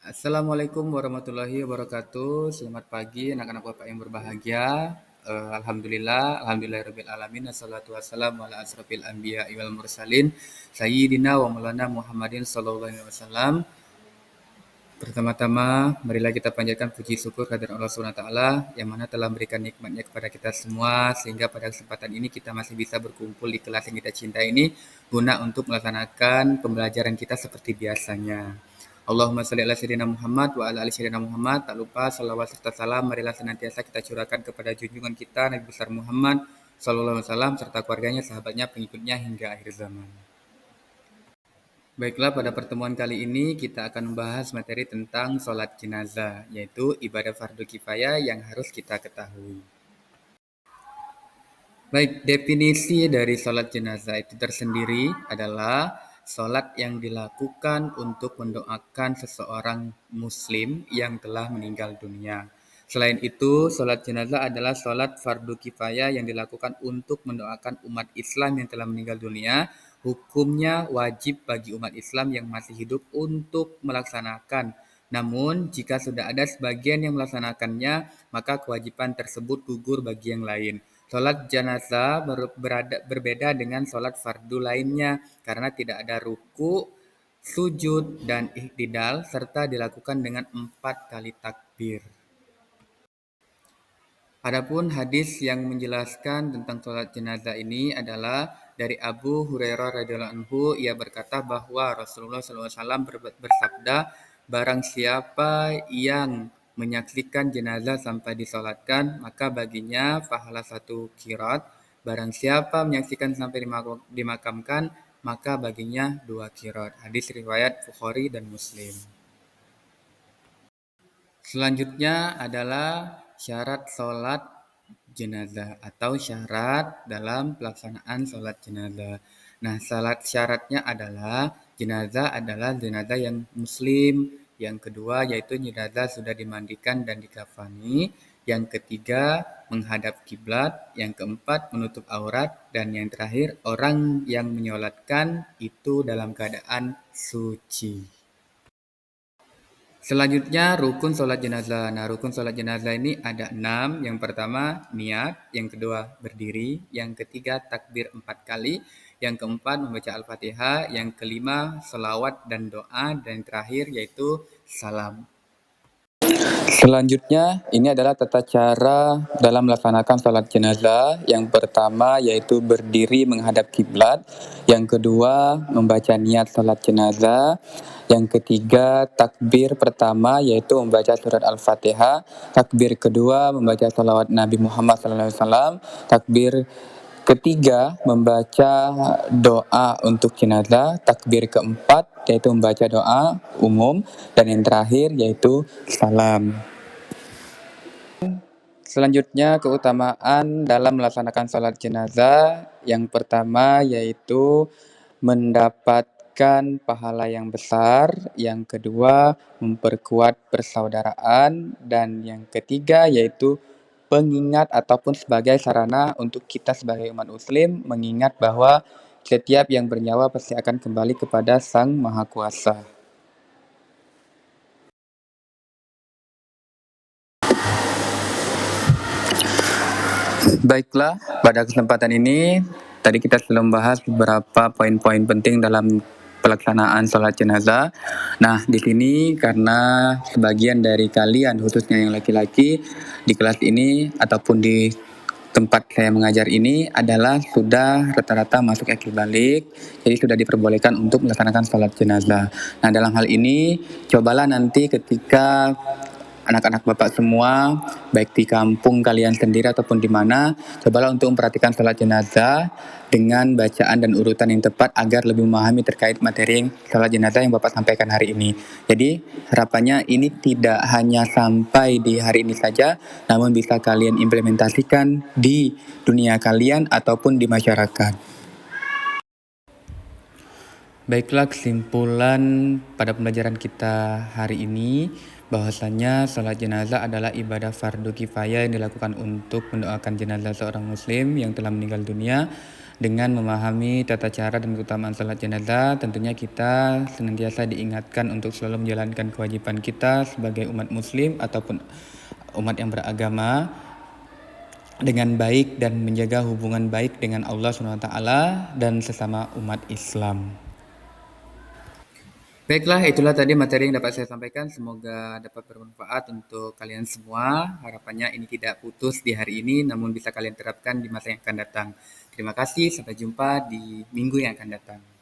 Assalamualaikum warahmatullahi wabarakatuh. Selamat pagi anak-anak Bapak yang berbahagia. Alhamdulillahirabbil alamin. Wassalatu wassalamu ala asrofil anbiya'i wal mursalin sayyidina wa maulana Muhammadin sallallahu alaihi wasallam. Pertama-tama, marilah kita panjatkan puji syukur kehadirat Allah Subhanahu wa taala yang mana telah memberikan nikmatnya kepada kita semua sehingga pada kesempatan ini kita masih bisa berkumpul di kelas yang kita cintai ini guna untuk melaksanakan pembelajaran kita seperti biasanya. Allahumma sholli ala sayyidina Muhammad wa ala ali sayyidina Muhammad. Tak lupa salawat serta salam marilah senantiasa kita curahkan kepada junjungan kita Nabi besar Muhammad sallallahu alaihi wasallam serta keluarganya, sahabatnya, pengikutnya hingga akhir zaman. Baiklah, pada pertemuan kali ini kita akan membahas materi tentang sholat jenazah, yaitu ibadah fardu kifayah yang harus kita ketahui. Baik, definisi dari sholat jenazah itu tersendiri adalah sholat yang dilakukan untuk mendoakan seseorang muslim yang telah meninggal dunia. Selain itu, sholat jenazah adalah sholat fardu kifayah yang dilakukan untuk mendoakan umat Islam yang telah meninggal dunia. Hukumnya wajib bagi umat Islam yang masih hidup untuk melaksanakan. Namun, jika sudah ada sebagian yang melaksanakannya, maka kewajiban tersebut gugur bagi yang lain. Sholat jenazah berbeda dengan sholat fardu lainnya karena tidak ada ruku, sujud, dan iktidal serta dilakukan dengan 4 kali takbir. Adapun hadis yang menjelaskan tentang sholat jenazah ini adalah dari Abu Hurairah radhiyallahu anhu. Ia berkata bahwa Rasulullah SAW bersabda, barang siapa yang menyaksikan jenazah sampai disolatkan, maka baginya pahala 1 qirat. Barang siapa menyaksikan sampai dimakamkan, maka baginya 2 qirat. Hadis riwayat Bukhari dan Muslim. Selanjutnya adalah syarat sholat jenazah atau syarat dalam pelaksanaan sholat jenazah. Nah, syaratnya adalah jenazah yang muslim. Yang kedua yaitu jenazah sudah dimandikan dan dikafani. Yang ketiga menghadap kiblat. Yang keempat menutup aurat. Dan yang terakhir orang yang menyolatkan itu dalam keadaan suci. Selanjutnya rukun sholat jenazah. Nah, rukun sholat jenazah ini ada 6. Yang pertama niat, yang kedua berdiri, yang ketiga takbir 4 kali, yang keempat membaca Al-Fatihah, yang kelima selawat dan doa, dan yang terakhir yaitu salam. Selanjutnya, ini adalah tata cara dalam melaksanakan sholat jenazah. Yang pertama yaitu berdiri menghadap kiblat. Yang kedua, membaca niat sholat jenazah. Yang ketiga, takbir pertama yaitu membaca surat Al-Fatihah. Takbir kedua, membaca salawat Nabi Muhammad SAW. Takbir ketiga, membaca doa untuk jenazah. Takbir keempat, yaitu membaca doa umum. Dan yang terakhir, yaitu salam. Selanjutnya, keutamaan dalam melaksanakan sholat jenazah. Yang pertama, yaitu mendapatkan pahala yang besar. Yang kedua, memperkuat persaudaraan. Dan yang ketiga, yaitu pengingat ataupun sebagai sarana untuk kita sebagai umat muslim mengingat bahwa setiap yang bernyawa pasti akan kembali kepada Sang Maha Kuasa. Baiklah, pada kesempatan ini tadi kita sudah membahas beberapa poin-poin penting dalam pelaksanaan sholat jenazah. Nah, di sini karena sebagian dari kalian, khususnya yang laki-laki, di kelas ini ataupun di tempat saya mengajar ini adalah sudah rata-rata masuk akil balik, jadi sudah diperbolehkan untuk melaksanakan sholat jenazah. Nah, dalam hal ini, cobalah nanti ketika anak-anak Bapak semua, baik di kampung kalian sendiri ataupun di mana, cobalah untuk memperhatikan sholat jenazah dengan bacaan dan urutan yang tepat agar lebih memahami terkait materi sholat jenazah yang Bapak sampaikan hari ini. Jadi harapannya ini tidak hanya sampai di hari ini saja, namun bisa kalian implementasikan di dunia kalian ataupun di masyarakat. Baiklah, kesimpulan pada pembelajaran kita hari ini bahwasanya sholat jenazah adalah ibadah fardu kifayah yang dilakukan untuk mendoakan jenazah seorang muslim yang telah meninggal dunia. Dengan memahami tata cara dan keutamaan salat jenazah, tentunya kita senantiasa diingatkan untuk selalu menjalankan kewajiban kita sebagai umat muslim ataupun umat yang beragama dengan baik dan menjaga hubungan baik dengan Allah SWT dan sesama umat Islam. Baiklah, itulah tadi materi yang dapat saya sampaikan. Semoga dapat bermanfaat untuk kalian semua. Harapannya ini tidak putus di hari ini, namun bisa kalian terapkan di masa yang akan datang. Terima kasih, sampai jumpa di minggu yang akan datang.